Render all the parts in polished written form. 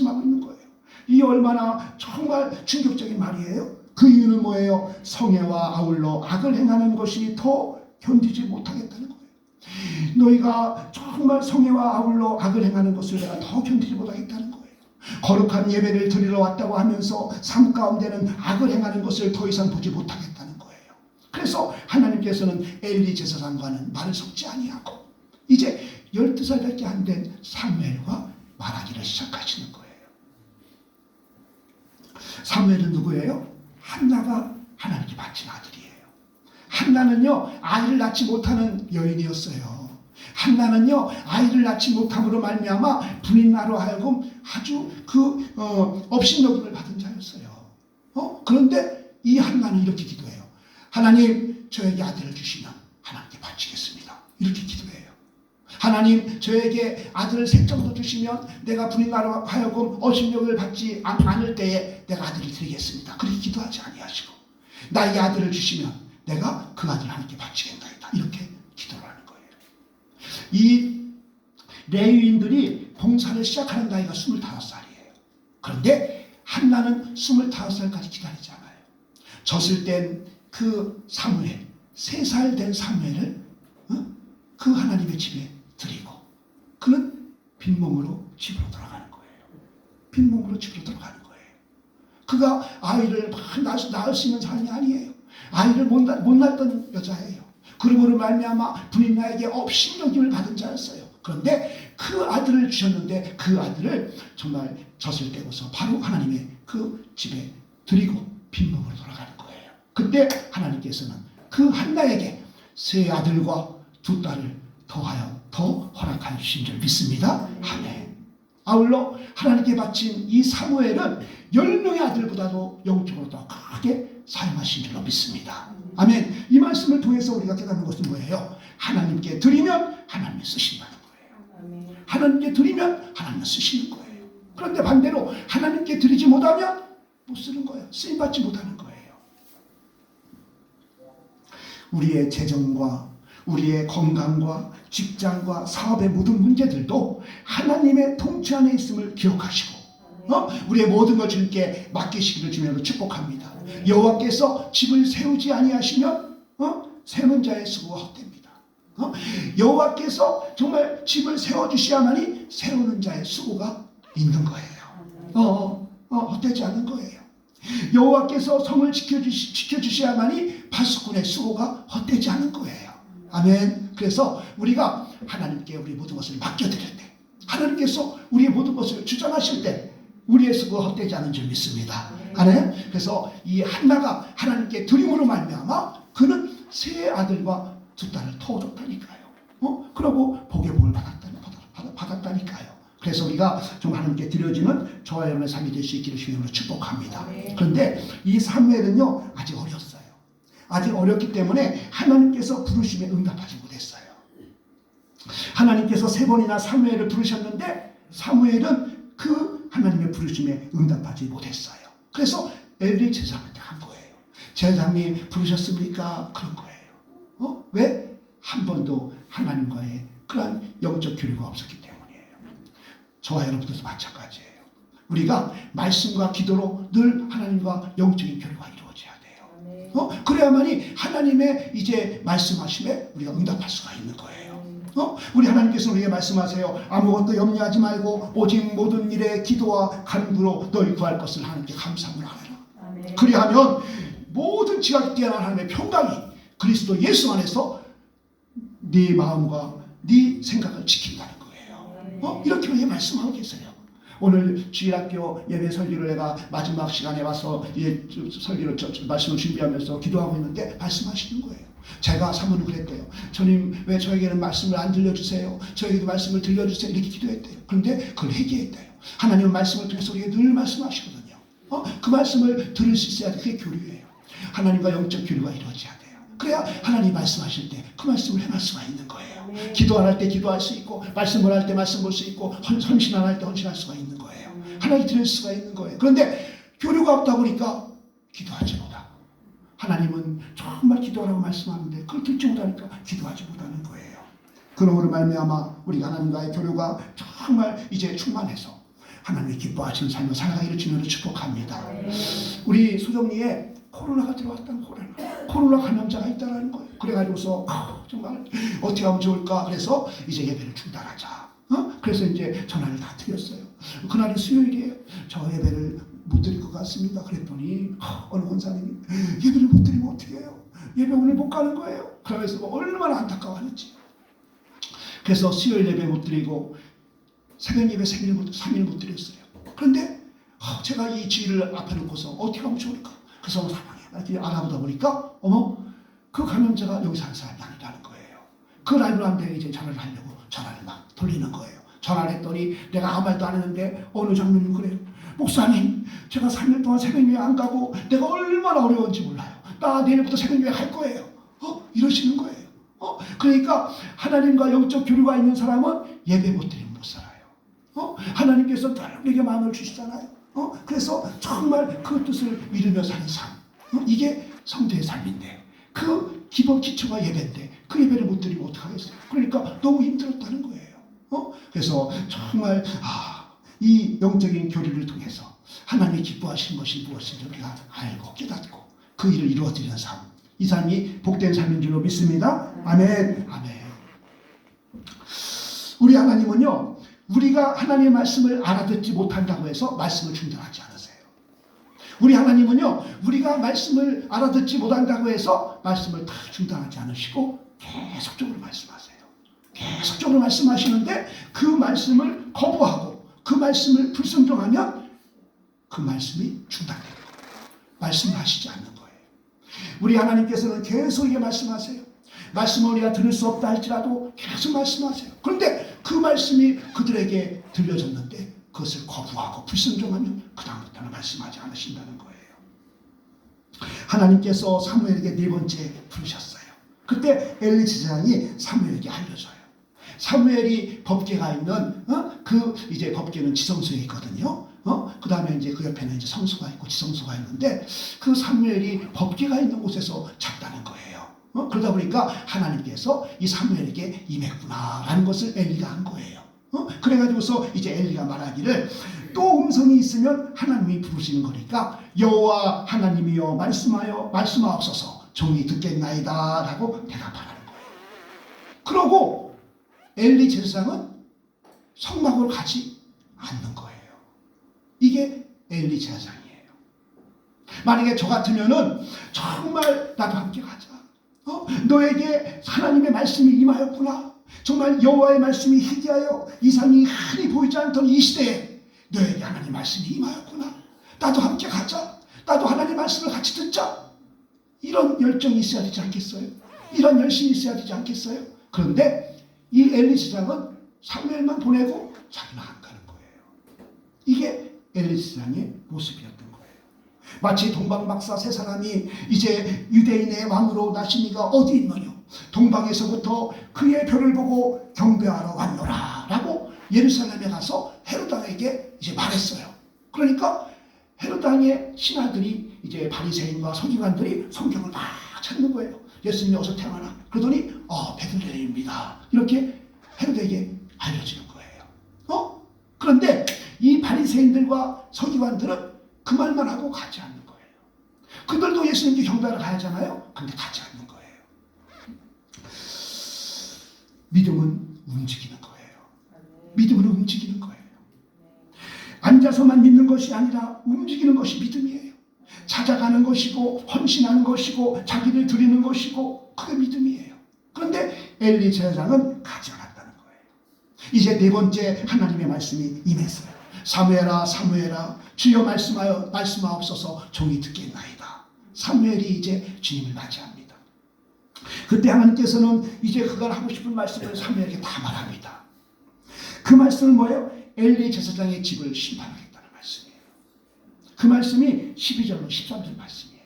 말씀하고 있는 거예요. 이 얼마나 정말 충격적인 말이에요. 그 이유는 뭐예요? 성애와 아울러 악을 행하는 것이 더 견디지 못하겠다는 거예요. 너희가 정말 성애와 아울러 악을 행하는 것을 내가 더 견디지 못하겠다는 거예요. 거룩한 예배를 드리러 왔다고 하면서 삶 가운데는 악을 행하는 것을 더 이상 보지 못하겠다는 거예요. 그래서 하나님께서는 엘리 제사장과는 말을 섞지 아니하고 이제 12살밖에 안 된 사무엘과 말하기를 시작하시는 거예요. 사무엘은 누구예요? 한나가 하나님께 바친 아들이에요. 한나는요, 아이를 낳지 못하는 여인이었어요. 한나는요, 아이를 낳지 못함으로 말미암아 분인나로 하여금 아주 업신여김을 받은 자였어요. 그런데 이 한나는 이렇게 기도해요. 하나님, 저에게 아들을 주시면 하나님께 바치겠습니다. 이렇게 기도해요. 하나님, 저에게 아들을 색정도 주시면 내가 분인나로 하여금 업신여김을 받지 않을 때에 내가 아들을 드리겠습니다. 그렇게 기도하지 아니하시고 나에게 아들을 주시면 내가 그 아들을 하나님께 바치겠나이다. 이렇게 기도를 하는 거예요. 이 레위인들이 봉사를 시작하는 나이가 25살이에요. 그런데 한나는 25살까지 기다리지 않아요. 졌을 땐 그 사무엘, 3살 된 사무엘을 그 하나님의 집에 드리고 그는 빈몸으로 집으로 돌아가는 거예요. 빈몸으로 집으로 돌아가는 거예요. 그가 아이를 낳을 수 있는 사람이 아니에요. 아이를 못 낳던 여자예요. 그러므로 말미암아 분인나에게 업신여김을 받은 자였어요. 그런데 그 아들을 주셨는데 그 아들을 정말 졌을 때부터 바로 하나님의 그 집에 드리고 빈몸으로 돌아가는 거예요. 그때 하나님께서는 그 한나에게 3 아들과 2 딸을 더하여 더 허락하여 주신 줄 믿습니다. 아멘. 아울러 하나님께 바친 이 사무엘은 10명의 아들보다도 영적으로 더 크게 사용하신 줄로 믿습니다. 아멘. 이 말씀을 통해서 우리가 깨닫는 것은 뭐예요? 하나님께 드리면 하나님이 쓰신다는 거예요. 하나님께 드리면 하나님이 쓰시는 거예요. 그런데 반대로 하나님께 드리지 못하면 못 쓰는 거예요. 쓰임받지 못하는 거예요. 우리의 재정과 우리의 건강과 직장과 사업의 모든 문제들도 하나님의 통치 안에 있음을 기억하시고 우리의 모든 걸 주님께 맡기시기를 주님으로 축복합니다. 여호와께서 집을 세우지 아니하시면 세우는 자의 수고가 헛됩니다. 여호와께서 정말 집을 세워주셔야만이 세우는 자의 수고가 있는 거예요. 헛되지 않은 거예요. 여호와께서 성을 지켜주셔야만이 파수꾼의 수고가 헛되지 않은 거예요. 아멘. 그래서 우리가 하나님께 우리 모든 것을 맡겨드릴 때 하나님께서 우리의 모든 것을 주장하실 때 우리의 수고가 헛되지 않은 줄 믿습니다. 아멘. 그래서 이 한나가 하나님께 드림으로 말미암아 그는 3 아들과 2 딸을 터줬다니까요. 그러고 복의 복을 받았다니까요. 그래서 우리가 좀 하나님께 드려지는 저와 여러분의 삶이 될 수 있기를 주님으로 축복합니다. 그런데 이 사무엘은요 아직 어렸어요. 아직 어렸기 때문에 하나님께서 부르심에 응답하지 못했어요. 하나님께서 3번이나 사무엘을 부르셨는데 사무엘은 그 하나님의 부르심에 응답하지 못했어요. 그래서 엘리 제사장한테 간 거예요. 제사장님 부르셨습니까? 그런 거예요. 왜? 한 번도 하나님과의 그러한 영적 교류가 없었기 때문이에요. 저와 여러분들도 마찬가지예요. 우리가 말씀과 기도로 늘 하나님과 영적인 교류가 이루어져야 돼요. 그래야만이 하나님의 이제 말씀하심에 우리가 응답할 수가 있는 거예요. 우리 하나님께서 우리에게 말씀하세요. 아무것도 염려하지 말고 오직 모든 일에 기도와 간구로 너희 구할 것을 하나님께 감사함을 하라. 그리하면 모든 지각이 뛰어난 하나님의 평강이 그리스도 예수 안에서 네 마음과 네 생각을 지킨다는 거예요. 이렇게 우리에게 말씀하고 계세요. 오늘 주일학교 예배 설교를 내가 마지막 시간에 와서 설교를 말씀을 준비하면서 기도하고 있는데 말씀하시는 거예요. 제가 사모는 그랬대요. 주님 왜 저에게는 말씀을 안 들려주세요? 저에게도 말씀을 들려주세요. 이렇게 기도했대요. 그런데 그걸 회개했대요. 하나님은 말씀을 통해서 우리에게 늘 말씀하시거든요. 그 말씀을 들을 수 있어야 돼. 그게 교류예요. 하나님과 영적 교류가 이루어져야 돼요. 그래야 하나님 말씀하실 때 그 말씀을 행할 수가 있는 거예요. 기도 안 할 때 기도할 수 있고 말씀을 할 때 말씀 볼 수 있고 헌신 안 할 때 헌신할 수가 있는 거예요. 하나님 들을 수가 있는 거예요. 그런데 교류가 없다 보니까 기도하지 못하고 하나님은 정말 기도하라고 말씀하는데 그걸 듣지 못하니까 기도하지 못하는 거예요. 그러므로 말미암아 우리 하나님과의 교류가 정말 이제 충만해서 하나님이 기뻐하시는 삶을 살아가기를 주님으로 축복합니다. 우리 수정리에 코로나가 들어왔다는 코로나 감염자가 있다는 거예요. 그래가지고서 정말 어떻게 하면 좋을까? 그래서 이제 예배를 중단하자. 그래서 이제 전화를 다 드렸어요. 그날이 수요일이에요. 저 예배를 못 드릴 것 같습니다. 그랬더니 어느 권사님이 예배를 못 드리면 어떻게 해요? 예배 오늘 못 가는 거예요. 그러면서 얼마나 안타까워하는지. 그래서 수요일 예배 못 드리고 새벽 예배 3일 못 드렸어요. 그런데 제가 이 주의를 앞에 놓고서 어떻게 하면 좋을까? 그래서 이렇게 알아보다 보니까 그 감염자가 여기 사는 사람이 아니라는 거예요. 그걸 알고 난데 이제 전화를 하려고 전화를 막 돌리는 거예요. 전화를 했더니 내가 아무 말도 안 했는데 어느 장로님 그래요. 목사님, 제가 3일 동안 새벽 예배 안 가고 내가 얼마나 어려운지 몰라요. 나 내일부터 새벽 예배 할 거예요. 이러시는 거예요. 그러니까 하나님과 영적 교류가 있는 사람은 예배 못 드리면 못 살아요. 하나님께서 늘 우리에게 마음을 주시잖아요. 그래서 정말 그 뜻을 이루며 사는 삶. 이게 성도의 삶인데 그 기본 기초가 예배인데 그 예배를 못 드리면 어떡하겠어요. 그러니까 너무 힘들었다는 거예요. 그래서 정말 이 영적인 교류를 통해서 하나님이 기뻐하시는 것이 무엇인지 우리가 알고 깨닫고 그 일을 이루어드리는 삶. 이 삶이 복된 삶인 줄로 믿습니다. 아멘. 아멘. 우리 하나님은요, 우리가 하나님의 말씀을 알아듣지 못한다고 해서 말씀을 중단하지 않으세요. 우리 하나님은요, 우리가 말씀을 알아듣지 못한다고 해서 말씀을 다 중단하지 않으시고 계속적으로 말씀하세요. 계속적으로 말씀하시는데 그 말씀을 거부하고 그 말씀을 불순종하면 그 말씀이 중단되는 거예요. 말씀하시지 않는 거예요. 우리 하나님께서는 계속 이게 말씀하세요. 말씀을 우리가 들을 수 없다 할지라도 계속 말씀하세요. 그런데 그 말씀이 그들에게 들려졌는데 그것을 거부하고 불순종하면 그 다음부터는 말씀하지 않으신다는 거예요. 하나님께서 사무엘에게 4번째 부르셨어요. 그때 엘리 제사장이 사무엘에게 알려줘요. 사무엘이 법궤가 있는 그 이제 법궤는 지성소에 있거든요. 그 다음에 이제 그 옆에는 이제 성소가 있고 지성소가 있는데 그 사무엘이 법궤가 있는 곳에서 잤다는 거예요. 그러다 보니까 하나님께서 이 사무엘에게 임했구나라는 것을 엘리가 한 거예요. 그래가지고서 이제 엘리가 말하기를 또 음성이 있으면 하나님이 부르시는 거니까 여호와 하나님이여 말씀하옵소서 종이 듣겠나이다 라고 대답하라는 거예요. 그러고 엘리 제사장은 성막으로 가지 않는 거예요. 이게 엘리 제사장이에요. 만약에 저 같으면은 정말 나도 함께 가자. 너에게 하나님의 말씀이 임하였구나. 정말 여호와의 말씀이 희귀하여 이상이 흔히 보이지 않던 이 시대에 너에게 하나님의 말씀이 임하였구나. 나도 함께 가자. 나도 하나님의 말씀을 같이 듣자. 이런 열정이 있어야 되지 않겠어요? 이런 열심이 있어야 되지 않겠어요? 그런데 이 엘리 제사장은 사무엘만 보내고 자기는 안 가는 거예요. 이게 엘리 제사장의 모습이었던 거예요. 마치 동방박사 3사람이 이제 유대인의 왕으로 나시니가 어디 있느냐, 동방에서부터 그의 별을 보고 경배하러 왔노라 라고 예루살렘에 가서 헤롯 왕에게 이제 말했어요. 그러니까 헤롯 왕의 신하들이 이제 바리새인과 서기관들이 성경을 막 찾는 거예요. 예수님이 어디서 태어나나? 그러더니 베들레헴입니다. 이렇게 헤롯에게 알려지는 거예요. 그런데 이 바리새인들과 서기관들은 그 말만 하고 가지 않는 거예요. 그들도 예수님께 경배하러 가야잖아요. 근데 가지 않는 거예요. 믿음은 움직이는 거예요. 믿음은 움직이는 거예요. 앉아서만 믿는 것이 아니라 움직이는 것이 믿음이에요. 찾아가는 것이고 헌신하는 것이고 자기를 드리는 것이고 그게 믿음이에요. 그런데 엘리 제사장은 가지 않았다는 거예요. 이제 4번째 하나님의 말씀이 임했어요. 사무엘아 사무엘아 주여 말씀하옵소서 종이 듣겠나이다. 사무엘이 이제 주님을 맞이합니다. 그때 하나님께서는 이제 그가 하고 싶은 말씀을 사무엘에게 다 말합니다. 그 말씀은 뭐예요? 엘리 제사장의 집을 심판하겠다는 말씀이에요. 그 말씀이 12절로 13절 말씀이에요.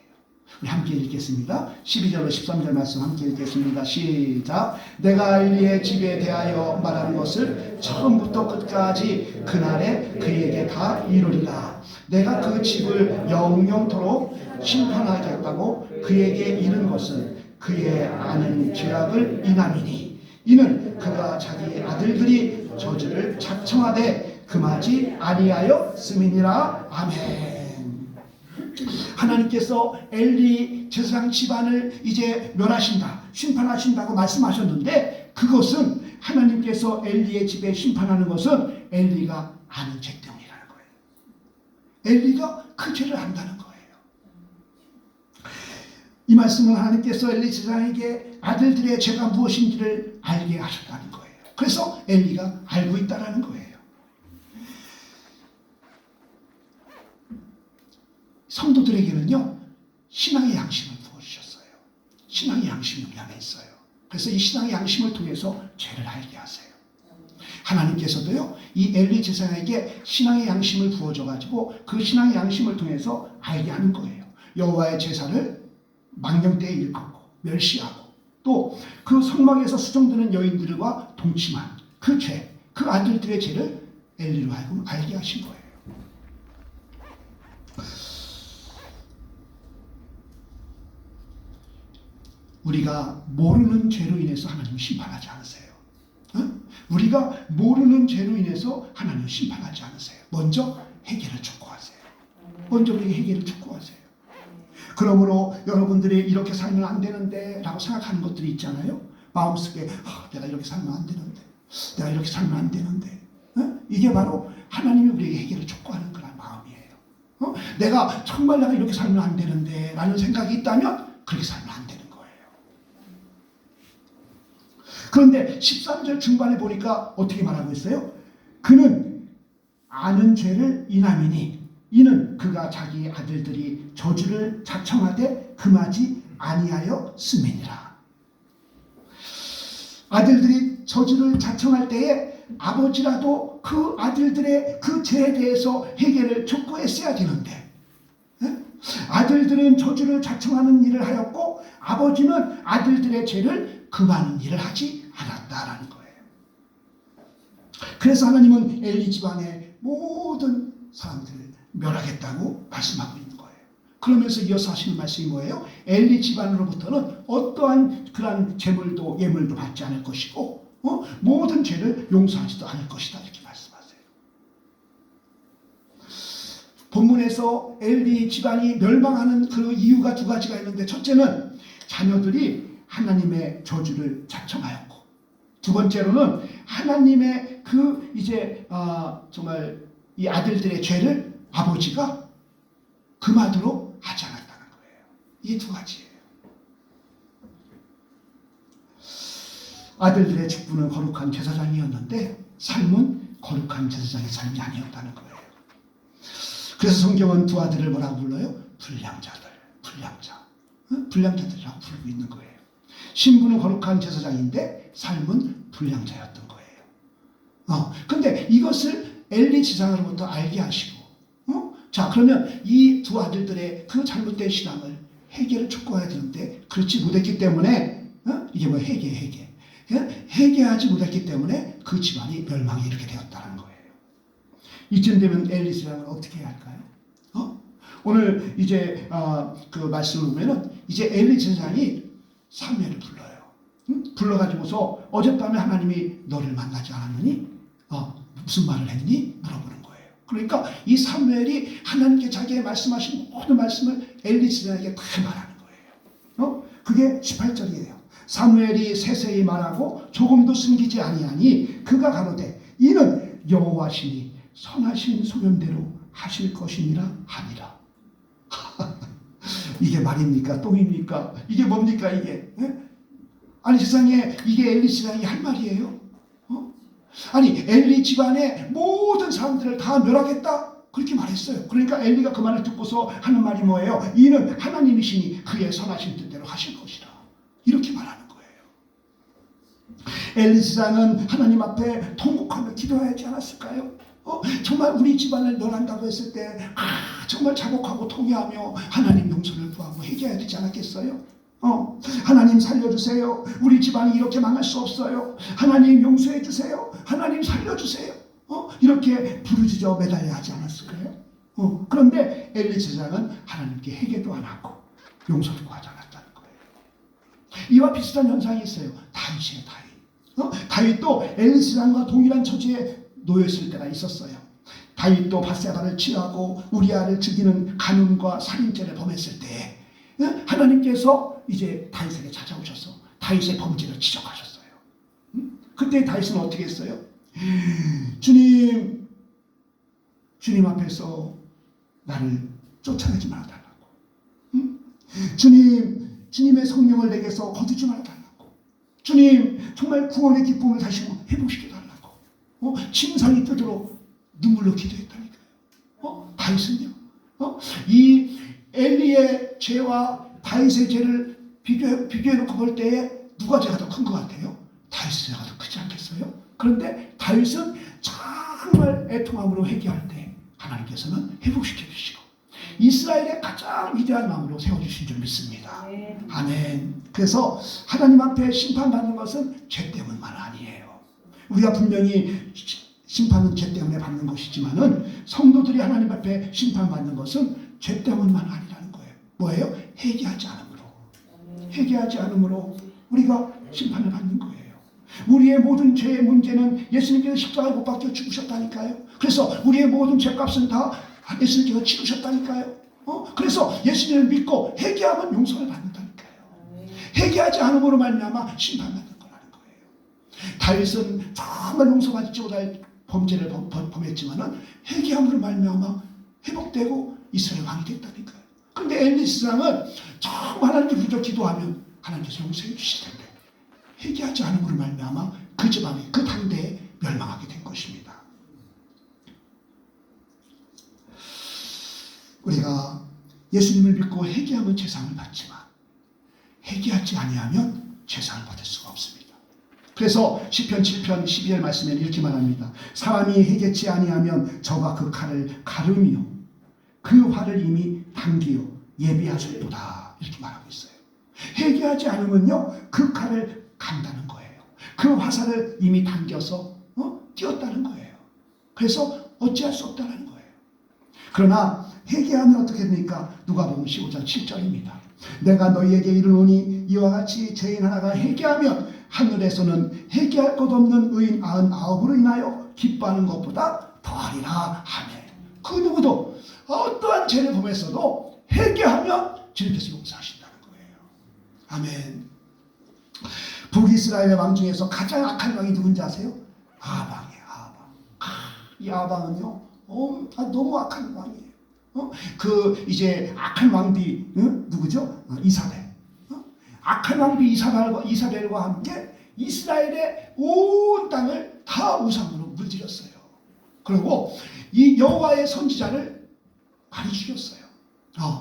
우리 함께 읽겠습니다. 12절로 13절 말씀 함께 읽겠습니다. 시작. 내가 엘리의 집에 대하여 말하는 것을 처음부터 끝까지 그날에 그에게 다 이루리라. 내가 그 집을 영영토록 심판하겠다고 그에게 이른 것은 그의 아는 죄악을 인함이니 이는 그가 자기 아들들이 저주를 작청하되 금하지 아니하였음이니라. 아멘. 하나님께서 엘리 제사장 집안을 이제 멸하신다, 심판하신다고 말씀하셨는데, 그것은 하나님께서 엘리의 집에 심판하는 것은 엘리가 아는 죄 때문이라는 거예요. 엘리가 그 죄를 안다는 거예요. 이 말씀은 하나님께서 엘리 제사장에게 아들들의 죄가 무엇인지를 알게 하셨다는 거예요. 그래서 엘리가 알고 있다는 거예요. 성도들에게는요, 신앙의 양심을 부어주셨어요. 신앙의 양심이 우리 안에 있어요. 그래서 이 신앙의 양심을 통해서 죄를 알게 하세요. 하나님께서도요, 이 엘리 제사장에게 신앙의 양심을 부어줘가지고 그 신앙의 양심을 통해서 알게 하는 거예요. 여호와의 제사를 망령되이 일컫고 멸시하고, 또 그 성막에서 수종드는 여인들과 동침한 그 죄, 그 아들들의 죄를 엘리로 하여금 알게 하신 거예요. 우리가 모르는 죄로 인해서 하나님을 심판하지 않으세요. 우리가 모르는 죄로 인해서 하나님을 심판하지 않으세요. 먼저 회개를 촉구하세요. 먼저 우리에게 회개를 촉구하세요. 그러므로 여러분들이 이렇게 살면 안 되는데 라고 생각하는 것들이 있잖아요. 마음속에 내가 이렇게 살면 안 되는데, 내가 이렇게 살면 안 되는데, 이게 바로 하나님이 우리에게 회개를 촉구하는 그런 마음이에요. 내가 정말 내가 이렇게 살면 안 되는데 라는 생각이 있다면 그렇게 살면 안 되는 거예요. 그런데 13절 중반에 보니까 어떻게 말하고 있어요? 그는 아는 죄를 인함이니 이는 그가 자기 아들들이 저주를 자청하되 금하지 아니하였음이니라. 아들들이 저주를 자청할 때에 아버지라도 그 아들들의 그 죄에 대해서 회개를 촉구했어야 되는데, 아들들은 저주를 자청하는 일을 하였고 아버지는 아들들의 죄를 금하는 일을 하지 않았다라는 거예요. 그래서 하나님은 엘리 집안의 모든 사람들을 멸하겠다고 말씀하고 있는 거예요. 그러면서 이어서 하시는 말씀이 뭐예요? 엘리 집안으로부터는 어떠한 그러한 재물도 예물도 받지 않을 것이고, 모든 죄를 용서하지도 않을 것이다, 이렇게 말씀하세요. 본문에서 엘리 집안이 멸망하는 그 이유가 두 가지가 있는데, 첫째는 자녀들이 하나님의 저주를 자청하였고, 두 번째로는 하나님의 그 이제 정말 이 아들들의 죄를 아버지가 금하도록 하지 않았다는 거예요. 이 두 가지예요. 아들들의 직분은 거룩한 제사장이었는데 삶은 거룩한 제사장의 삶이 아니었다는 거예요. 그래서 성경은 두 아들을 뭐라고 불러요? 불량자들, 불량자들이라고 부르고 있는 거예요. 신부는 거룩한 제사장인데 삶은 불량자였던 거예요. 근데 이것을 엘리 제사장으로부터 알게 하시고, 자, 그러면 이 두 아들들의 그 잘못된 신앙을 회개를 촉구해야 되는데 그렇지 못했기 때문에, 이게 뭐 회개하지 못했기 때문에 그 집안이 멸망이 이렇게 되었다는 거예요. 이쯤 되면 엘리 제사장은 어떻게 해야 할까요? 오늘 이제 그 말씀을 보면은 이제 엘리 제사장이 사무엘을 불러요. 불러가지고서 어젯밤에 하나님이 너를 만나지 않았느니 무슨 말을 했니? 물어보는 거예요. 그러니까 이 사무엘이 하나님께 자기의 말씀하신 모든 말씀을 엘리 제사장에게 다 말하는 거예요. 그게 18절이에요. 사무엘이 세세히 말하고 조금도 숨기지 아니하니 그가 가로되 이는 여호와시니 선하신 소견대로 하실 것이니라 하니라. 이게 말입니까? 똥입니까? 이게 뭡니까 이게? 아니 세상에 이게 엘리 제사장이 할 말이에요? 아니 엘리 집안의 모든 사람들을 다 멸하겠다? 그렇게 말했어요. 그러니까 엘리가 그 말을 듣고서 하는 말이 뭐예요? 이는 하나님이시니 그의 선하신 뜻대로 하실 것이라. 이렇게 말하는 거예요. 엘리 제사장은 하나님 앞에 통곡하며 기도하지 않았을까요? 정말 우리 집안을 멸한다고 했을 때 정말 자복하고 통회하며 하나님 용서를 구하고 회개해야 되지 않았겠어요? 하나님 살려주세요. 우리 집안이 이렇게 망할 수 없어요. 하나님 용서해 주세요. 하나님 살려주세요. 이렇게 부르짖어 매달려야 하지 않았을까요? 그런데 엘리 제사장은 하나님께 회개도 안 하고 용서도 구하지 않았다는 거예요. 이와 비슷한 현상이 있어요. 다윗이에요. 다윗도 엘리 제사장과 동일한 처지에 놓였을 때가 있었어요. 다윗도 밧세바를 취하고 우리아를 죽이는 간음과 살인죄를 범했을 때 하나님께서 이제 다윗에게 찾아오셔서 다윗의 범죄를 지적하셨어요. 그때 다윗은 어떻게 했어요? 주님 앞에서 나를 쫓아내지 말아달라고. 주님의 성령을 내게서 거두지 말아달라고. 주님 정말 구원의 기쁨을 다시 회복시켜달라고. 침상이 뜨도록 눈물로 기도했다니까요. 다윗은요. 이 엘리의 죄와 다윗의 죄를 비교해놓고 볼 때에 누가 죄가 더 큰 것 같아요? 다윗의 죄가 더 크지 않겠어요? 그런데 다윗은 정말 애통함으로 회개할 때 하나님께서는 회복시켜 주시고 이스라엘의 가장 위대한 왕으로 세워주신 줄 믿습니다. 아멘. 그래서 하나님 앞에 심판받는 것은 죄 때문만 아니에요. 우리가 분명히 심판은 죄 때문에 받는 것이지만은 성도들이 하나님 앞에 심판받는 것은 죄 때문만 아니라는 거예요. 뭐예요? 회개하지 않음으로 우리가 심판을 받는 거예요. 우리의 모든 죄의 문제는 예수님께서 십자가에 못 박혀 죽으셨다니까요. 그래서 우리의 모든 죄값은 다 예수님께서 치르셨다니까요. 그래서 예수님을 믿고 회개하면 용서를 받는다니까요. 회개하지 않음으로 말미암아 심판받는 거라는 거예요. 다윗은 정말 용서받지 못할 범죄를 범했지만은 회개함으로 말미암아 회복되고 이스라엘 왕이 됐다니까요. 그런데 엘리 세상은 정말 하나님께 부르짖어 기도하면 하나님께서 용서해 주실 텐데 회개하지 않음으로 말미암아 그 지방이 그 당대에 멸망하게 된 것입니다. 우리가 예수님을 믿고 회개하면 죄상을 받지만 회개하지 아니하면 죄상을 받을 수가 없습니다. 그래서 시편 7편 12절 말씀에는 이렇게 말합니다. 사람이 회개치 아니하면 저가 그 칼을 가르며 그 화를 이미 당기어 예비하셨도다 이렇게 말하고 있어요. 회개하지 않으면요 그 칼을 간다는 거예요. 그 화살을 이미 당겨서 띄었다는 거예요. 그래서 어찌할 수 없다는 거예요. 그러나 회개하면 어떻게 됩니까? 누가복음 15장 7절입니다. 내가 너희에게 이르노니 이와 같이 죄인 하나가 회개하면 하늘에서는 회개할 것 없는 의인 99으로 인하여 기뻐하는 것보다 더하리라 하며 그 누구도 어떠한 죄를 범했어도 회개하면 주님께서 용서하신다는 거예요. 아멘. 북이스라엘의 왕 중에서 가장 악한 왕이 누군지 아세요? 아방이에요. 이 아방은요 너무 악한 왕이에요. 이제 악한 왕비 누구죠? 이사벨. 악한 왕비 이사벨과 함께 이스라엘의 온 땅을 다 우상으로 물들였어요. 그리고 이 여호와의 선지자를 많이 죽였어요.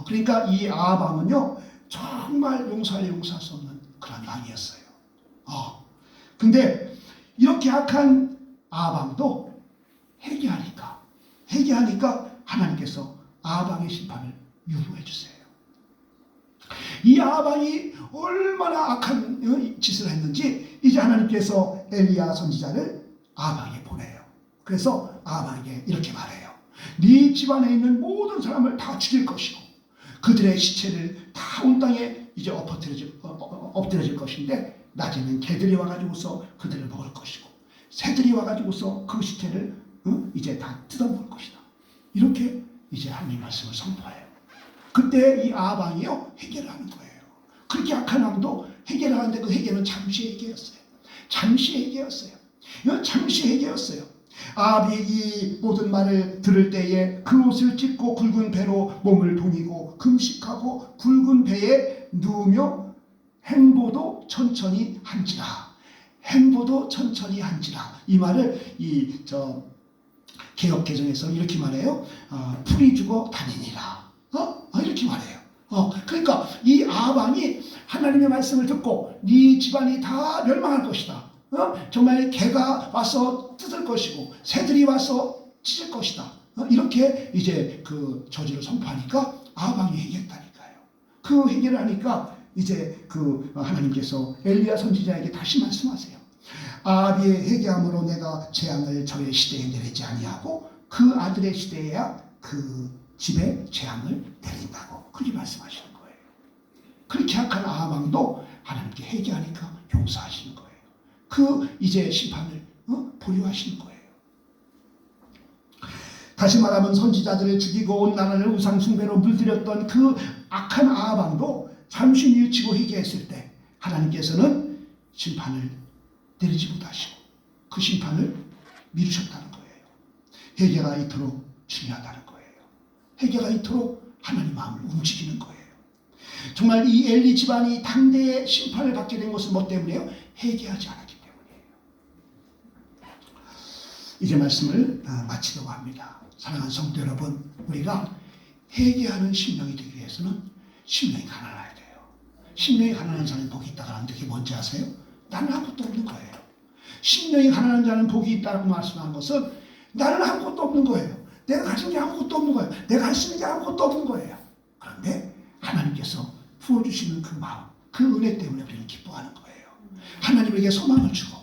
그러니까 이 아방은요 정말 용서할 수 없는 그런 왕이었어요. 근데 이렇게 악한 아방도 회개하니까 하나님께서 아방의 심판을 유보해 주세요. 이 아방이 얼마나 악한 짓을 했는지 이제 하나님께서 엘리야 선지자를 아방에 보내요. 그래서 아방에게 이렇게 말해요. 네 집안에 있는 모든 사람을 다 죽일 것이고 그들의 시체를 다 온 땅에 이제 엎드려질 것인데 낮에는 개들이 와가지고서 그들을 먹을 것이고 새들이 와가지고서 그 시체를 이제 다 뜯어먹을 것이다. 이렇게 이제 하나님 말씀을 선포해요. 그때 이 아방이요 회개를 하는 거예요. 그렇게 악한 왕도 회개를 하는데 그 회개는 잠시 회개였어요. 아합이 이 모든 말을 들을 때에 그 옷을 찢고 굵은 배로 몸을 동이고 금식하고 굵은 배에 누우며 행보도 천천히 한지라. 이 말을 개역 개정에서 이렇게 말해요. 풀이 죽어 다니니라. 이렇게 말해요. 그러니까 이 아합이 하나님의 말씀을 듣고 네 집안이 다 멸망할 것이다. 정말 개가 와서 뜯을 것이고 새들이 와서 찢을 것이다. 이렇게 이제 그 저주를 선포하니까 아합이 회개했다니까요. 그 회개를 하니까 이제 그 하나님께서 엘리야 선지자에게 다시 말씀하세요. 아합이 회개함으로 내가 재앙을 저의 시대에 내리지 아니하고 그 아들의 시대에야 그 집에 재앙을 내린다고 그렇게 말씀하시는 거예요. 그렇게 악한 아합 왕도 하나님께 회개하니까 용서하시는 거예요. 그 이제 심판을 보류하시는 거예요. 다시 말하면 선지자들을 죽이고 온 나라를 우상숭배로 물들였던 그 악한 아합 왕도 잠시 뉘우치고 회개했을 때 하나님께서는 심판을 내리지 못하시고 그 심판을 미루셨다는 거예요. 회개가 이토록 중요하다는 거예요. 회개가 이토록 하나님 마음을 움직이는 거예요. 정말 이 엘리 집안이 당대의 심판을 받게 된 것은 뭐 때문이에요? 회개하지 않았기 때문이에요. 이제 말씀을 마치려고 합니다. 사랑하는 성도 여러분, 우리가 회개하는 심령이 되기 위해서는 심령이 가난해야 돼요. 심령이 가난한 자는 복이 있다고 하는데 그게 뭔지 아세요? 나는 아무것도 없는 거예요. 심령이 가난한 자는 복이 있다고 말씀한 것은 나는 아무것도 없는 거예요. 내가 가진 게 아무것도 없는 거예요. 내가 할 수 있는 게 아무것도 없는 거예요. 그런데 하나님께서 부어주시는 그 마음, 그 은혜 때문에 우리는 기뻐하는 거예요. 하나님에게 소망을 주고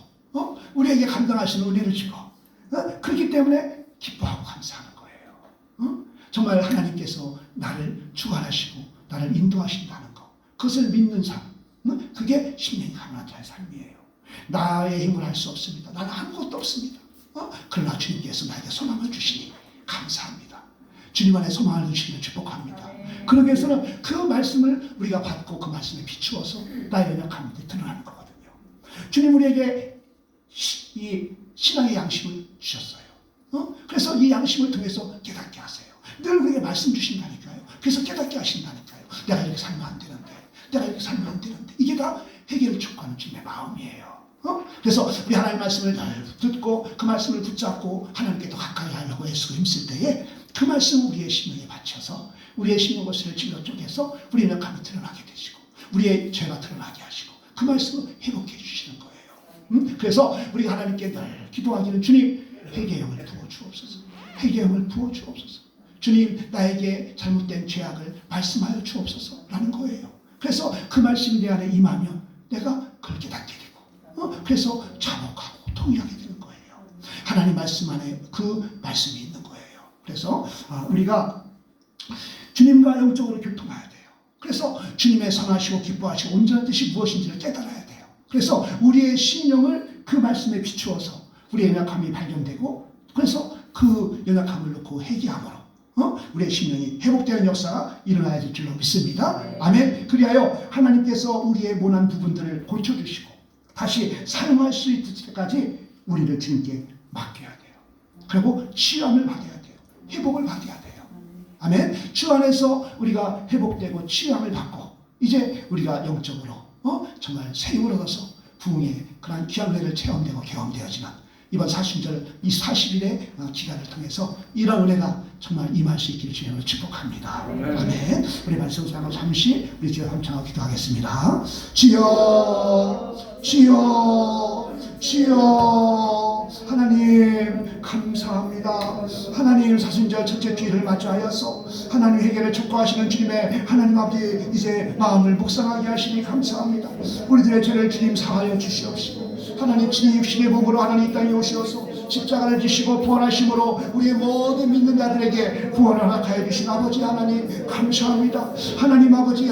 우리에게 감당할 수 있는 은혜를 주고 그렇기 때문에 기뻐하고 감사하는 거예요. 정말 하나님께서 나를 주관하시고 나를 인도하신다는 것, 그것을 믿는 삶, 그게 심령이 가난한 자의 삶이에요. 나의 힘을 할 수 없습니다. 나는 아무것도 없습니다. 그러나 주님께서 나에게 소망을 주시니 감사합니다. 주님 안에 소망을 주시기를 축복합니다. 그러기 위해서는 그 말씀을 우리가 받고 그 말씀에 비추어서 나의 연약함을 드러나는 거거든요. 주님 우리에게 이 신앙의 양심을 주셨어요. 그래서 이 양심을 통해서 깨닫게 하세요. 늘 우리에게 말씀 주신다니까요. 그래서 깨닫게 하신다니까요. 내가 이렇게 살면 안 되는데, 내가 이렇게 살면 안 되는데, 이게 다 회개를 촉구하는 주님의 마음이에요. 그래서 우리 하나님의 말씀을 잘 듣고 그 말씀을 붙잡고 하나님께 더 가까이 하려고 애쓰고 힘쓸 때에 그 말씀 우리의 심령에 바쳐서 우리의 심령 것을 질러 쪼개서 우리의 연약함이 드러나게 되시고 우리의 죄가 드러나게 하시고 그 말씀을 회복해 주시는 거예요. 그래서 우리가 하나님께 늘 기도하기는 주님 회개의 영을 부어주옵소서. 회개의 영을 부어주옵소서. 주님 나에게 잘못된 죄악을 말씀하여 주옵소서 라는 거예요. 그래서 그 말씀이 내 안에 임하면 내가 그걸 깨닫게 되고 그래서 자복하고 통일하게 되는 거예요. 하나님 말씀 안에 그 말씀이 있는 거예요. 그래서 우리가 주님과 영적으로 교통해야 돼요. 그래서 주님의 선하시고 기뻐하시고 온전한 뜻이 무엇인지를 깨달아야 돼요. 그래서 우리의 심령을 그 말씀에 비추어서 우리의 연약함이 발견되고 그래서 그 연약함을 놓고 회개함으로 우리의 심령이 회복되는 역사가 일어나야 될 줄로 믿습니다. 아멘. 그리하여 하나님께서 우리의 모난 부분들을 고쳐주시고 다시 사용할 수 있을 때까지 우리를 주님께 맡겨야 돼요. 그리고 치유함을 받아야 돼요. 회복을 받아야 돼요. 아멘. 주 안에서 우리가 회복되고 치유함을 받고 이제 우리가 영적으로 정말 새 힘을 얻어서 부흥의 그러한 귀한 은혜를 체험되고 경험되어지만 이번 40절, 이 40일의 기간을 통해서 이런 은혜가 정말 임할 수 있기를 주님으로 축복합니다. 아멘. 우리 말씀 사랑하고 잠시 우리 주여 함청하고 기도하겠습니다. 주여, 주여, 주여. 하나님 감사합니다. 하나님 사순절 첫째 주일을 맞이하여서 하나님 회개를 촉구하시는 주님의 하나님 아버지 이제 마음을 묵상하게 하시니 감사합니다. 우리들의 죄를 주님 사하여 주시옵시고 하나님 주님 육신의 몸으로 하나님 이 땅에 오시어서 십자가를 지시고 부활하심으로 우리의 모든 믿는 자들에게 구원을 허락하여 주신 아버지 하나님 감사합니다. 하나님 아버지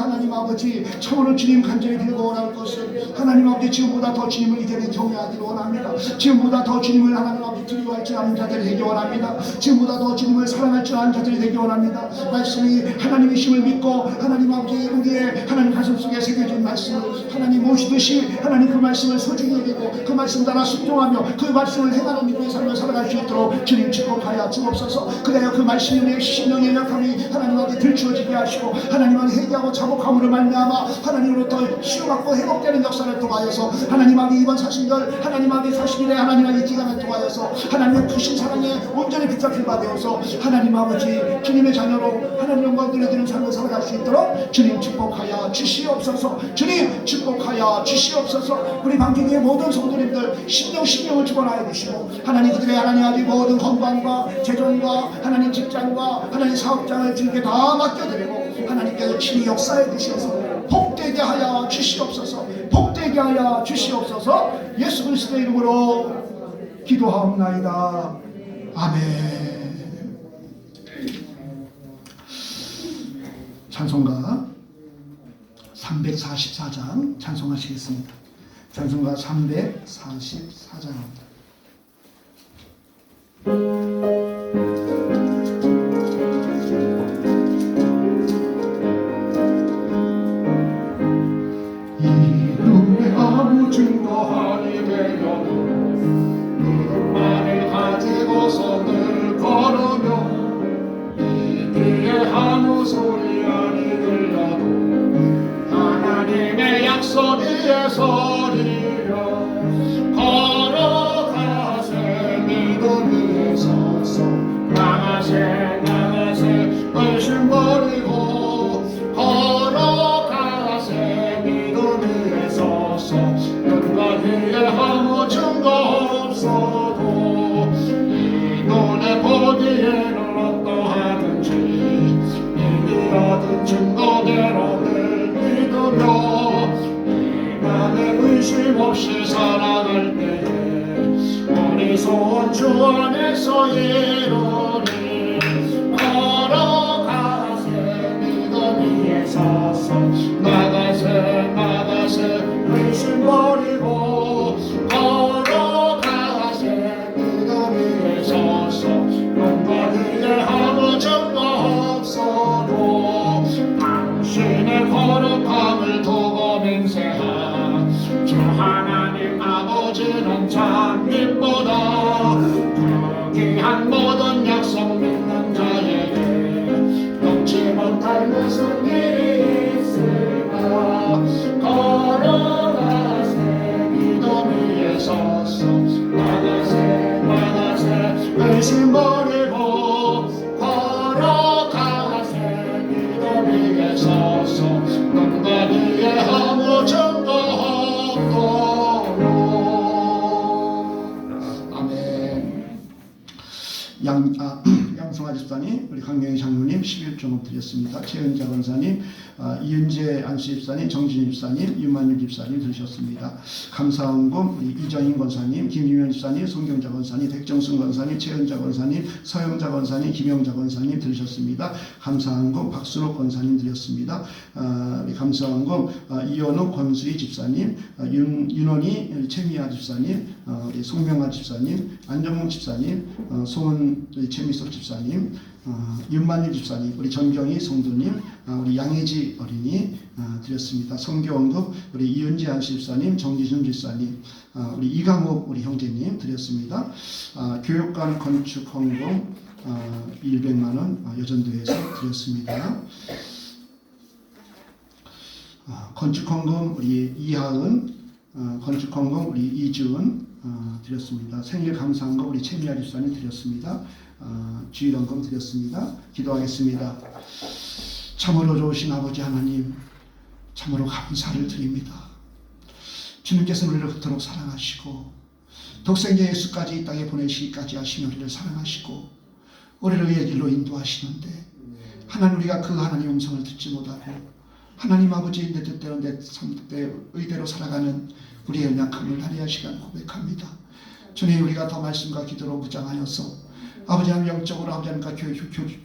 참으로 주님 간절히 빌고 원할 것은 하나님 아버지 지금보다 더 주님을 이제는 경외하기를 원합니다. 지금보다 더 주님을 하나님 아버지 두려워할 줄 아는 자들이 되기 원합니다. 지금보다 더 주님을 사랑할 줄 아는 자들이 되기 원합니다. 말씀이 하나님이심을 믿고 하나님 아버지 우리의 하나님 가슴속에 새겨진 말씀을 하나님 모시듯이 하나님 그 말씀을 소중히 여기고 그 말씀 따라 순종하며 그 말씀을 행하는 믿음의 삶을 살아갈 수 있도록 주님 축복하여 주옵소서. 그래야 그 말씀이 우리의 심령의 약함이 하나님 앞에 들추어지게 하시고 하나님 앞에 회개하고 자복함으로 말미암아 하나님으로부터 치유받고 회복되는 역사를 통하여서 하나님 앞에 이번 40절 하나님 앞에 40일에 하나님 앞에 기간을 통하여서 하나님의 크신 사랑에 온전히 붙잡힌 바 되어서 하나님 아버지 주님의 자녀로 하나님 영광 드려드리는 삶을 살아갈 수 있도록 주님 축복하여 주시옵소서. 주님 축복하여 주시옵소서. 우리 방송의 모든 성도님들 심령을 축원하여 주시고 하나님 그들의 하나님 아버지 모든 건강과 재정과 하나님 직장과 하나님 사업장을 주님께 다 맡겨드리고 하나님께서 친히 역사해 주셔서 복되게 하여 주시옵소서. 복되게 하여 주시옵소서. 예수 그리스도의 이름으로 기도하옵나이다. 아멘. 찬송가 344장 찬송하시겠습니다. 찬송가 344장입니다. 그 소리 아니 들려도 하나님의 약속 위에 서리라. 걸어가세 믿음 위에 서서 나가세 나가세 의심 버리고 걸어가세 믿음 위에 서서 눈과 귀에 아무 증거 없어도 이 눈에 보기에는 어떠하든지 이미 얻은 증거대로 늘 믿으며 이 맘에 의심 없이 살아갈 때에 우리 소원 주 안에서 이루리. 걸어가세 믿음 위에 서서 나가세 나가세 의심 버리고 걸어가세 믿음 위에 서서 눈과 귀에 아무 증거 없어도 당신의 거룩함을 두고 맹세하. 주 하나님 아버지는 장님보다 그 귀한 모든 약속 믿는 자에게 넘지 못할 무슨 일이 있을까. 걸어가세 믿음 위에 서서 나가세 나가세 의심 버리고 걸어가세 믿음 위에 서서 눈과 귀에 아무 증거 없도록. 아멘. 양성아 집사님, 우리 강명희 장로님 11조목 드렸습니다. 최은자 권사님, 이은재 안수 집사님, 정진희 집사님, 윤만유 집사님 들으셨습니다. 감사헌금 우리 이정인 권사님, 김유현 집사님, 송경자 권사님, 백정순 권사님, 최은자 권사님, 서영자 권사님, 김영자 권사님 들으셨습니다. 감사헌금 박순옥 권사님 드렸습니다. 우리 감사헌금 이현욱 권수희 집사님, 윤원희 최미아 집사님, 우리 송명아 집사님, 안정문 집사님, 송은 최미숙 집사님, 윤만유 집사님, 우리 전경희 성도님, 우리 양혜지 어린이 드렸습니다. 선교원금 우리 이은지 안수 집사님, 정지순 집사님, 우리 이강욱 우리 형제님 드렸습니다. 교육관 건축 헌금 100만 원 여전도에서 드렸습니다. 건축 헌금 우리 이하은, 건축 헌금 우리 이주은 드렸습니다. 생일 감사한금 우리 최미아 집사님 드렸습니다. 주일헌금 드렸습니다. 기도하겠습니다. 참으로 좋으신 아버지 하나님, 참으로 감사를 드립니다. 주님께서는 우리를 그토록 사랑하시고 독생자 예수까지 이 땅에 보내시기까지 하시며 우리를 사랑하시고 우리를 의의 길로 인도하시는데, 하나님 우리가 그 하나님의 음성을 듣지 못하고 하나님 아버지 내 뜻대로 내 의대로 살아가는 우리의 연약함을 하리야 시간 고백합니다. 주님, 우리가 더 말씀과 기도로 무장하여서 아버지 하나님 영적으로 아버지 하나님과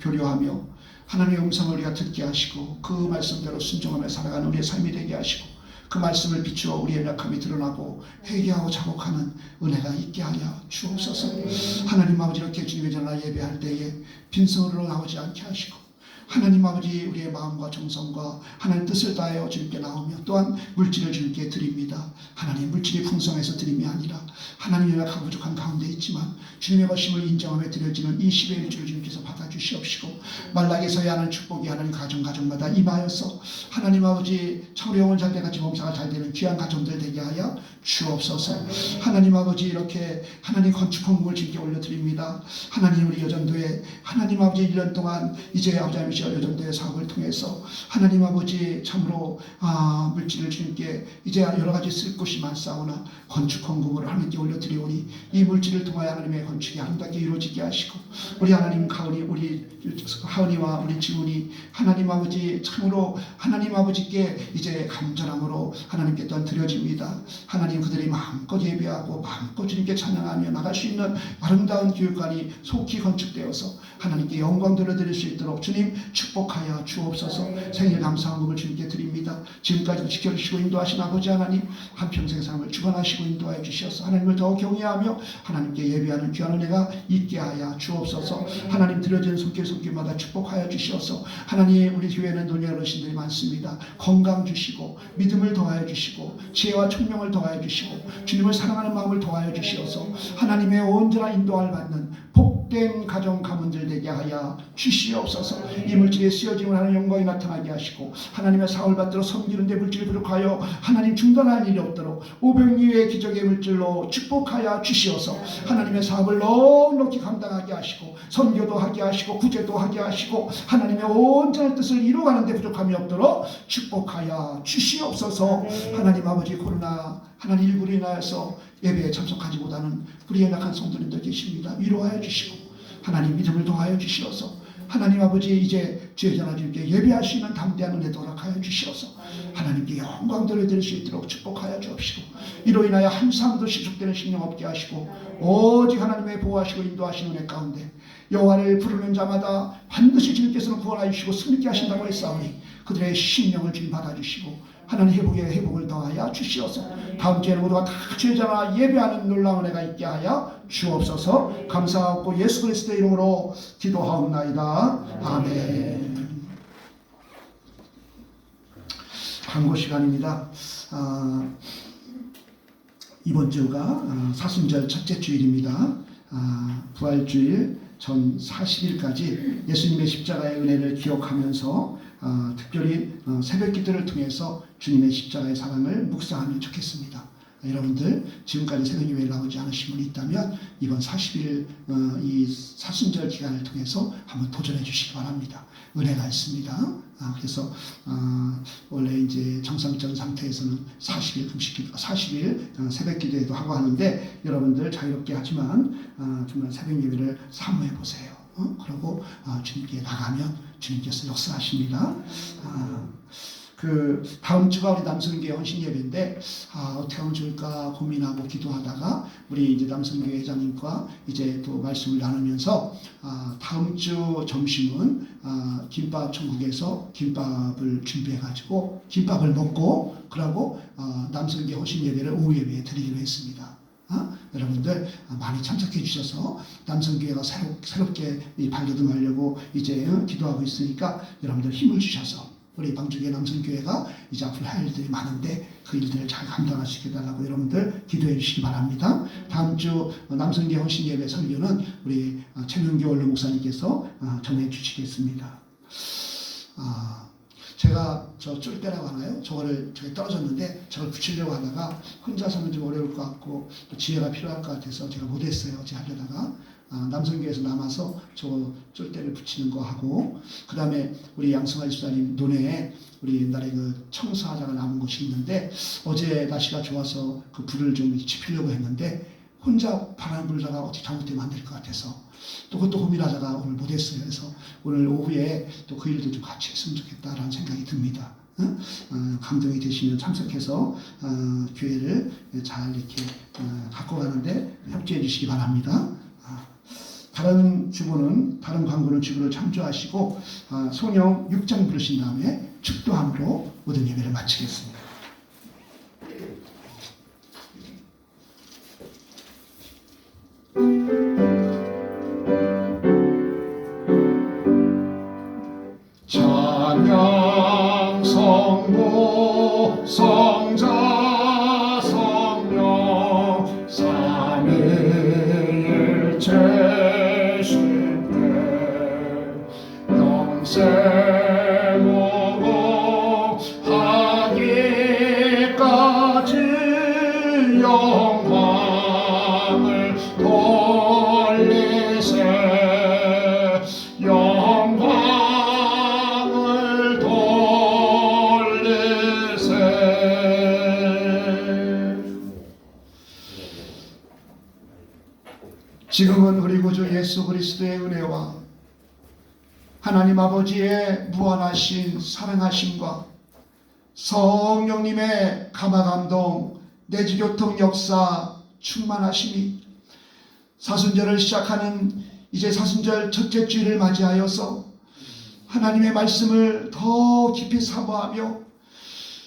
교류하며 하나님의 음성을 우리가 듣게 하시고 그 말씀대로 순종하며 살아가는 우리의 삶이 되게 하시고 그 말씀을 비추어 우리의 연약함이 드러나고 회개하고 자복하는 은혜가 있게 하여 주옵소서. 하나님 아버지, 이렇게 주님의 전화 예배할 때에 빈손으로 나오지 않게 하시고 하나님 아버지, 우리의 마음과 정성과 하나님 뜻을 다하여 주님께 나오며 또한 물질을 주님께 드립니다. 하나님, 물질이 풍성해서 드림이 아니라 하나님 연약하고 부족한 가운데 있지만 주님의 것임을 인정하며 드려지는 이 10의 1주를 주님께서 받아주시옵시고 말라게 서야 하는 축복이 하나님 가정마다 임하여서 하나님 아버지 참으로 영혼 잘 돼같이 몸사가 잘 되는 귀한 가정들 되게 하여 주옵소서. 하나님 아버지, 이렇게 하나님 건축 헌금을 주님께 올려드립니다. 하나님, 우리 여전도에 하나님 아버지 1년 동안 이제 아버지 하나님 여전도의 사업을 통해서 하나님 아버지 참으로 물질을 주님께 이제 여러 가지 쓸 곳이 많사오나 건축 헌금을 하나님께 올려드리오니 이 물질을 통하여 하나님의 건축이 아름답게 이루어지게 하시고 우리 하나님 가은이, 우리 하은이와 우리 지훈이 하나님 아버지 참으로 하나님 아버지께 이제 간절함으로 하나님께 또한 드려집니다. 하나님, 그들이 마음껏 예배하고 마음껏 주님께 찬양하며 나갈 수 있는 아름다운 교육관이 속히 건축되어서 하나님께 영광 돌려드릴 수 있도록 주님 축복하여 주옵소서. 생일 감사헌금을 주님께 드립니다. 지금까지도 지켜주시고 인도하신 아버지 하나님, 한평생 삶을 주관하시고 인도하여 주셔서 하나님을 더 경외하며 하나님께 예배하는 귀한 은혜가 있게 하여 주옵소서. 하나님, 드려지는 손길마다 축복하여 주셔서 하나님, 우리 교회는 노년 어르신들이 많습니다. 건강 주시고 믿음을 더하여 주시고 지혜와 총명을 더하여 주시고 주님을 사랑하는 마음을 더하여 주시어서 하나님의 온전한 인도함을 받는 복된 복된 가정 가문들 되게 하여 주시옵소서. 이 물질에 쓰여짐을 하는 영광이 나타나게 하시고 하나님의 사을 받들어 섬기는 데 물질이 부족하여 하나님 중단할 일이 없도록 오병이의 기적의 물질로 축복하여 주시어서 하나님의 사업을 넉넉히 감당하게 하시고 선교도 하게 하시고 구제도 하게 하시고 하나님의 온전한 뜻을 이루어가는 데 부족함이 없도록 축복하여 주시옵소서. 하나님 아버지, 코로나 하나님 일부로 인하여서 예배에 참석하지 못하는 우리 연약한 성도님들 계십니다. 위로하여 주시고 하나님 믿음을 더하여 주시어서 하나님 아버지, 이제 주의 전하주님께 예배할 수 있는 담대한 은혜도 허락하여 주시어서 하나님께 영광 돌려드릴 수 있도록 축복하여 주옵시고 이로 인하여 한 사람도 시속되는 심령 없게 하시고 오직 하나님의 보호하시고 인도하시는 은혜 가운데 여호와를 부르는 자마다 반드시 주님께서는 구원하여 주시고 승리케 하신다고 했사오니 그들의 심령을 주님 받아주시고 하나님 회복에 회복을 더하여 주시어서 다음 주에는 모두가 다 주의 전하 예배하는 놀라운 은혜가 있게 하여 주옵소서. 감사하고 예수 그리스도의 이름으로 기도하옵나이다. 아멘. 광고 시간입니다. 이번 주가 사순절 첫째 주일입니다. 부활주일 전 40일까지 예수님의 십자가의 은혜를 기억하면서 특별히 새벽 기도를 통해서 주님의 십자가의 사랑을 묵상하면 좋겠습니다. 여러분들 지금까지 새벽 예배에 나오지 않으신 분이 있다면 이번 40일 이 사순절 기간을 통해서 한번 도전해 주시기 바랍니다. 은혜가 있습니다. 그래서 원래 이제 정상적인 상태에서는 40일 금식, 40일 새벽 기도에도 하고 하는데 여러분들 자유롭게 하지만 정말 새벽 예배를 사모해 보세요. 그리고 주님께 나가면 주님께서 역사하십니다. 그 다음 주가 우리 남성교회 헌신 예배인데 어떻게 하면 좋을까 고민하고 기도하다가 우리 이제 남성교회 회장님과 이제 또 말씀을 나누면서 다음 주 점심은 김밥 천국에서 김밥을 준비해 가지고 김밥을 먹고 그러고 남성교회 헌신 예배를 오후 예배에 드리기로 했습니다. 여러분들 많이 참석해 주셔서 남성교회가 새롭게 발돋움하려고 이제 기도하고 있으니까 여러분들 힘을 주셔서 우리 방주교회 남성교회가 이제 앞으로 할 일들이 많은데 그 일들을 잘 감당하시게 달라고 여러분들 기도해 주시기 바랍니다. 다음 주 남성교회 헌신 예배 설교는 우리 최명규 원로 목사님께서 전해 주시겠습니다. 제가 저 쫄대라고 하나요? 저거를 제가 떨어졌는데 저걸 붙이려고 하다가 혼자서는 좀 어려울 것 같고 또 지혜가 필요할 것 같아서 제가 못했어요. 제가 하려다가 남성교회에서 남아서 저 쫄대를 붙이는 거 하고 그 다음에 우리 양승환 집사님 논에 우리 옛날에 그 청소하다가 남은 곳이 있는데 어제 날씨가 좋아서 그 불을 좀 지피려고 했는데 혼자 바람 불다가 어떻게 잘못되면 안 될 것 같아서 또 그것도 고민하다가 오늘 못했어요. 그래서 오늘 오후에 또 그 일도 좀 같이 했으면 좋겠다라는 생각이 듭니다. 감동이 되시면 참석해서 교회를 잘 이렇게 갖고 가는데 협조해 주시기 바랍니다. 다른 광고는 주부를 참조하시고 성령 6장 부르신 다음에 축도함으로 모든 예배를 마치겠습니다. 찬양 성부 성자 성령 삼위일체신대 영생으로 하기까지 영광을 돌리세 영광을 돌리세. 지금은 우리 구주 예수 그리스도의 은혜와 하나님 아버지의 무한하신 사랑하심과 성령님의 감화감동 내주교통 역사 충만하심이 사순절을 시작하는 이제 사순절 첫째 주일을 맞이하여서 하나님의 말씀을 더 깊이 사모하며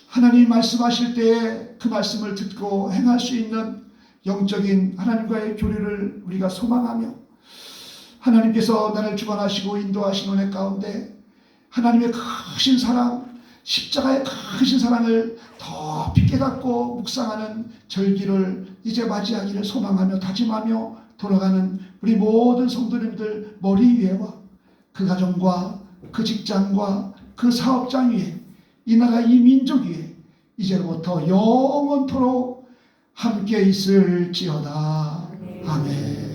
하나님 말씀하실 때에 그 말씀을 듣고 행할 수 있는 영적인 하나님과의 교류를 우리가 소망하며 하나님께서 나를 주관하시고 인도하신 은혜 가운데 하나님의 크신 사랑, 십자가의 크신 사랑을 더 깊게 깨닫고 묵상하는 절기를 이제 맞이하기를 소망하며 다짐하며 돌아가는 우리 모든 성도님들 머리 위에와 그 가정과 그 직장과 그 사업장 위에 이 나라 이 민족 위에 이제부터 영원토록 함께 있을지어다. 아멘.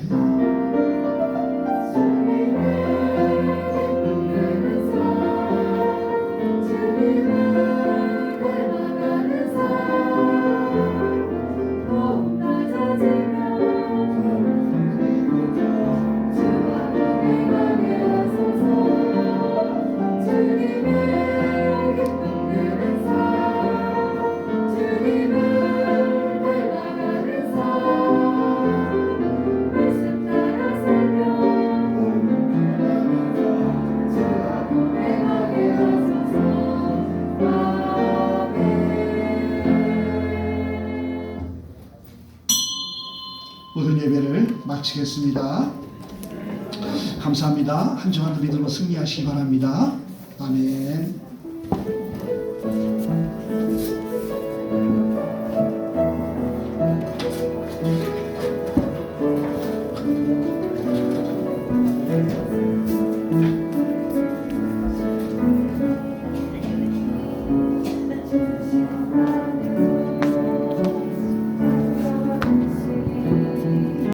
모든 예배를 마치겠습니다. 감사합니다. 한 주간도 믿음으로 승리하시기 바랍니다. 아멘.